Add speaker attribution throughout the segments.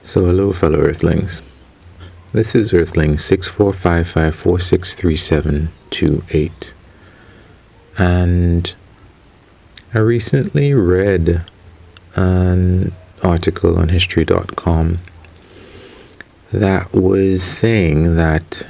Speaker 1: So hello fellow Earthlings. This is Earthling 6455463728. And I recently read an article on history.com that was saying that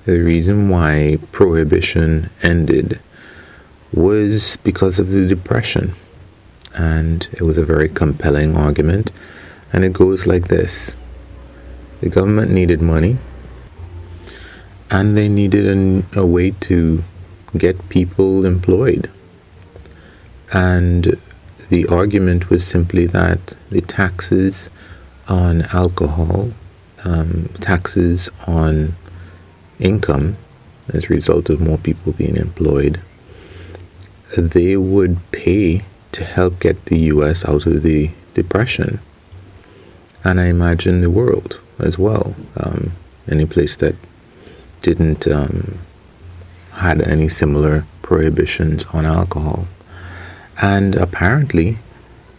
Speaker 1: the reason why Prohibition ended was because of the Depression. And it was a very compelling argument. And it goes like this. The government needed money, and they needed a way to get people employed. And the argument was simply that the taxes on alcohol, taxes on income, as a result of more people being employed, they would pay to help get the U.S. out of the Depression. And I imagine the world as well. Any place that didn't had any similar prohibitions on alcohol. And apparently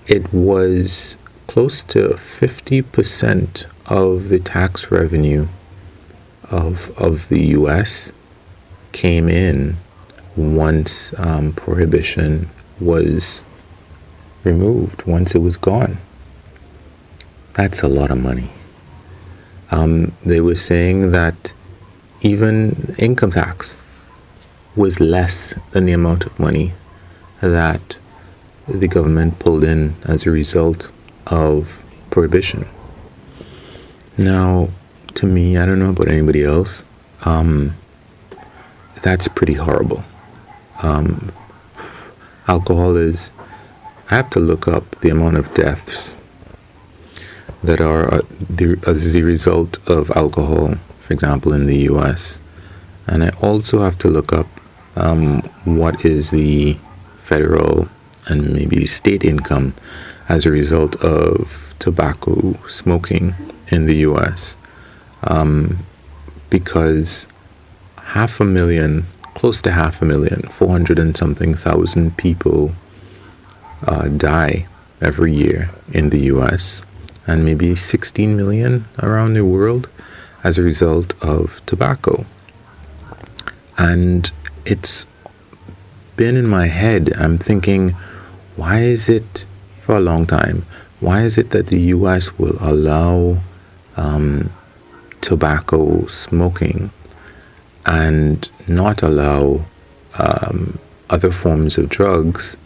Speaker 1: it was close to 50% of the tax revenue of the US came in once prohibition was removed, once it was gone. That's a lot of money. They were saying that even income tax was less than the amount of money that the government pulled in as a result of prohibition. Now, to me, I don't know about anybody else, that's pretty horrible. Alcohol is, I have to look up the amount of deaths that are as a result of alcohol, for example, in the US. And I also have to look up what is the federal and maybe state income as a result of tobacco smoking in the US. Because 500,000, close to 500,000, 400 and something thousand people die every year in the US. And maybe 16 million around the world as a result of tobacco. And it's been in my head, I'm thinking, why is it, for a long time, why is it that the US will allow tobacco smoking and not allow other forms of drugs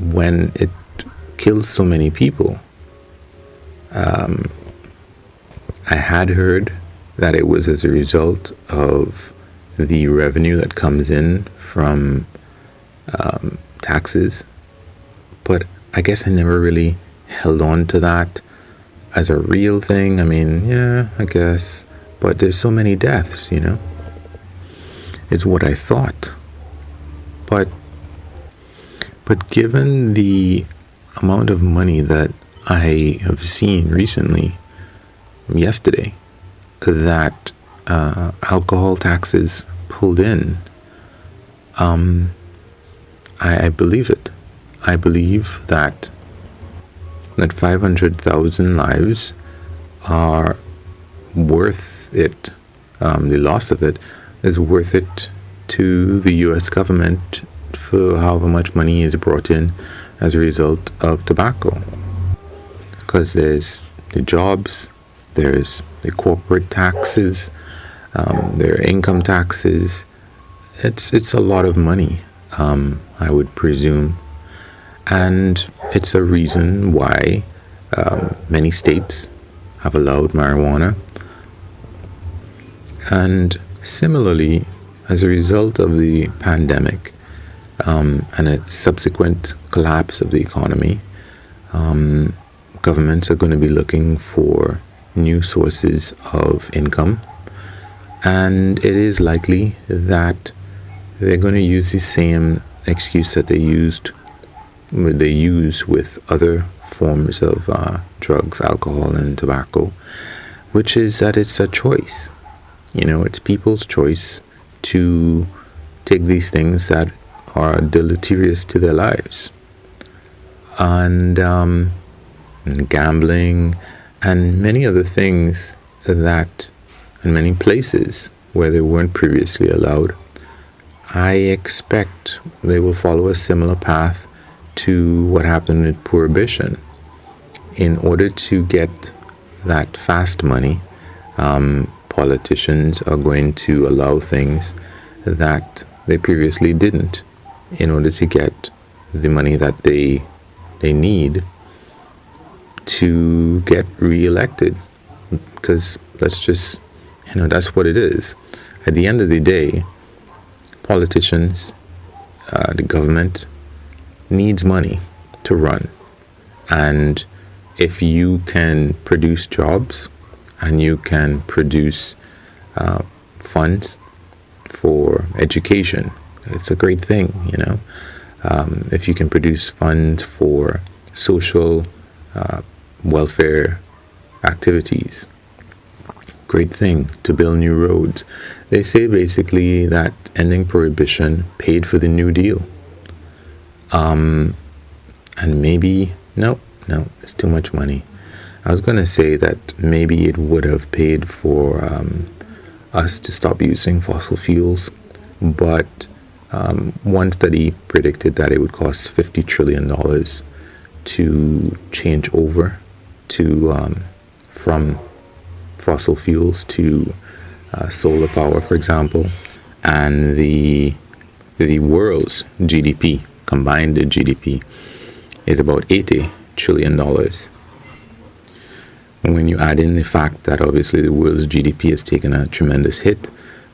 Speaker 1: when it kills so many people? I had heard that it was as a result of the revenue that comes in from taxes, but I guess I never really held on to that as a real thing. I mean, yeah, I guess, but there's so many deaths, is what I thought. But given the amount of money that I have seen recently, yesterday, that alcohol taxes pulled in, I believe it. I believe that 500,000 lives are worth it. The loss of it is worth it to the U.S. government for however much money is brought in as a result of tobacco. Because there's the jobs, there's the corporate taxes, there are income taxes. It's a lot of money, I would presume. And it's a reason why many states have allowed marijuana. And similarly, as a result of the pandemic and its subsequent collapse of the economy, governments are going to be looking for new sources of income, and it is likely that they're going to use the same excuse that they use with other forms of drugs, alcohol, and tobacco, which is that it's a choice. It's people's choice to take these things that are deleterious to their lives. And and gambling, and many other things that, in many places where they weren't previously allowed, I expect they will follow a similar path to what happened with Prohibition. In order to get that fast money, politicians are going to allow things that they previously didn't in order to get the money that they need to get re-elected. Because let's just, that's what it is. At the end of the day, politicians, the government needs money to run. And if you can produce jobs and you can produce funds for education, it's a great thing, if you can produce funds for social welfare activities, great thing, to build new roads. They say basically that ending Prohibition paid for the New Deal. And maybe, no, it's too much money. I was going to say that maybe it would have paid for us to stop using fossil fuels, but one study predicted that it would cost $50 trillion to change over to from fossil fuels to solar power, for example, and the world's GDP, combined GDP, is about $80 trillion. When you add in the fact that obviously the world's GDP has taken a tremendous hit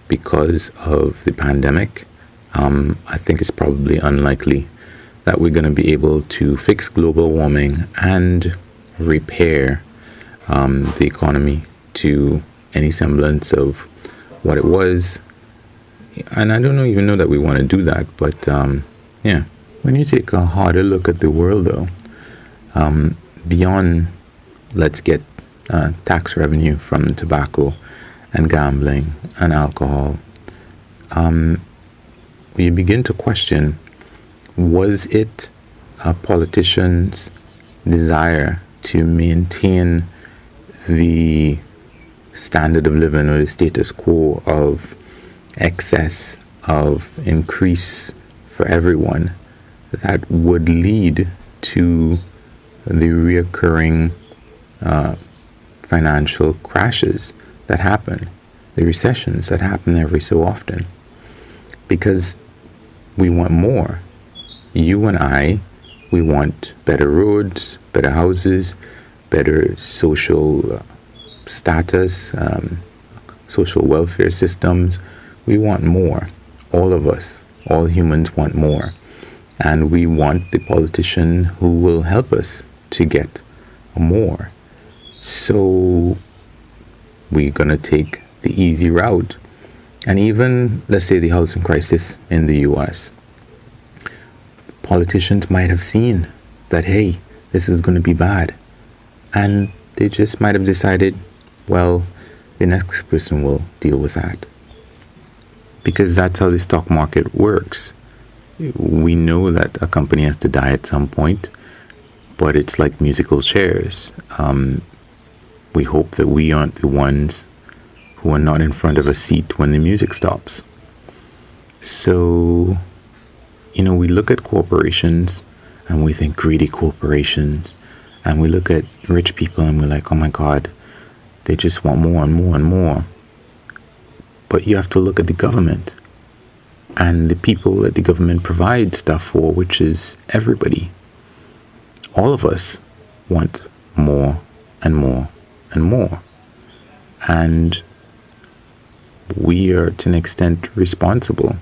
Speaker 1: because of the pandemic, I think it's probably unlikely that we're going to be able to fix global warming and repair the economy to any semblance of what it was. And I don't even know that we want to do that, but yeah. When you take a harder look at the world, though, beyond let's get tax revenue from tobacco and gambling and alcohol, we begin to question, was it a politician's desire to maintain the standard of living or the status quo of excess, of increase for everyone, that would lead to the reoccurring financial crashes that happen, the recessions that happen every so often? Because we want more. You and I, we want better roads, better houses, better social status, social welfare systems. We want more. All of us, all humans want more. And we want the politician who will help us to get more. So we're going to take the easy route. And even, let's say, the housing crisis in the US. Politicians might have seen that, hey, this is going to be bad. And they just might have decided, well, the next person will deal with that. Because that's how the stock market works. We know that a company has to die at some point, but it's like musical chairs. We hope that we aren't the ones who are not in front of a seat when the music stops. So, we look at corporations and we think greedy corporations, and we look at rich people and we're like, oh my God, they just want more and more and more. But you have to look at the government and the people that the government provides stuff for, which is everybody. All of us want more and more and more. And we are, to an extent, responsible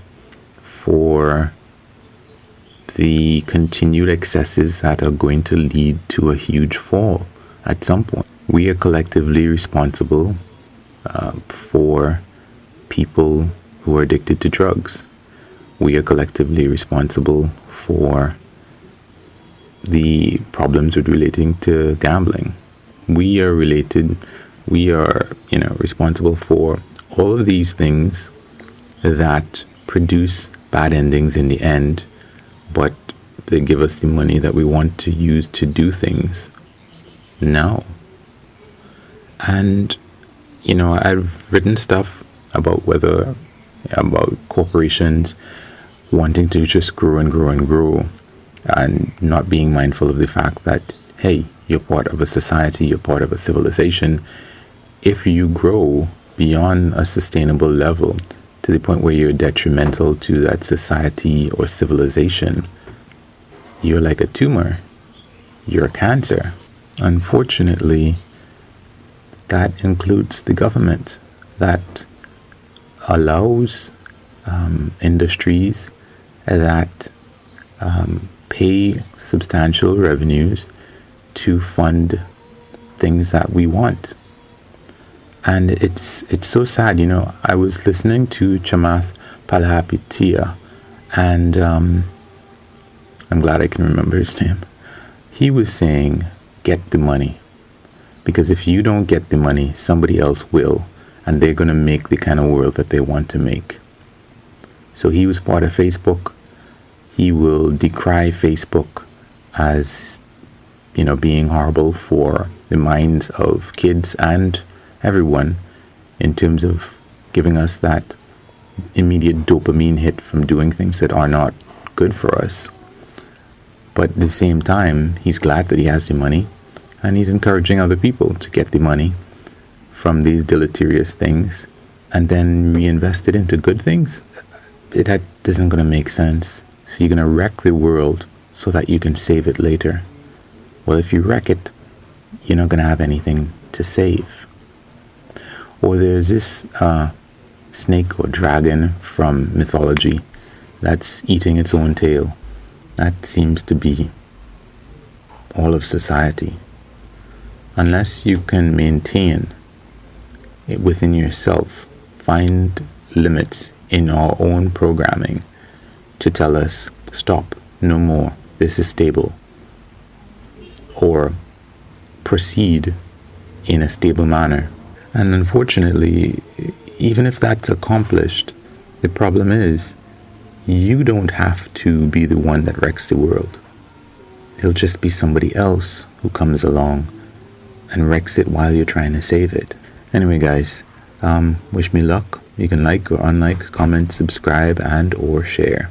Speaker 1: for the continued excesses that are going to lead to a huge fall at some point. We are collectively responsible for people who are addicted to drugs. We are collectively responsible for the problems relating to gambling. We are responsible for all of these things that produce bad endings in the end, but they give us the money that we want to use to do things No. And, I've written stuff about corporations wanting to just grow and grow and grow, and not being mindful of the fact that, hey, you're part of a society, you're part of a civilization. If you grow beyond a sustainable level to the point where you're detrimental to that society or civilization, you're like a tumor, you're a cancer. Unfortunately, that includes the government that allows industries that pay substantial revenues to fund things that we want. And it's so sad. I was listening to Chamath Palihapitiya, and I'm glad I can remember his name. He was saying, get the money. Because if you don't get the money, somebody else will. And they're going to make the kind of world that they want to make. So he was part of Facebook. He will decry Facebook as, being horrible for the minds of kids and everyone, in terms of giving us that immediate dopamine hit from doing things that are not good for us. But at the same time, he's glad that he has the money, and he's encouraging other people to get the money from these deleterious things and then reinvest it into good things. That isn't going to make sense. So you're going to wreck the world so that you can save it later. Well, if you wreck it, you're not going to have anything to save. Or there's this snake or dragon from mythology that's eating its own tail. That seems to be all of society. Unless you can maintain it within yourself, find limits in our own programming to tell us, stop, no more, this is stable, or proceed in a stable manner. And unfortunately, even if that's accomplished, the problem is you don't have to be the one that wrecks the world. It'll just be somebody else who comes along and wrecks it while you're trying to save it. Anyway, guys, wish me luck. You can like or unlike, comment, subscribe, and or share.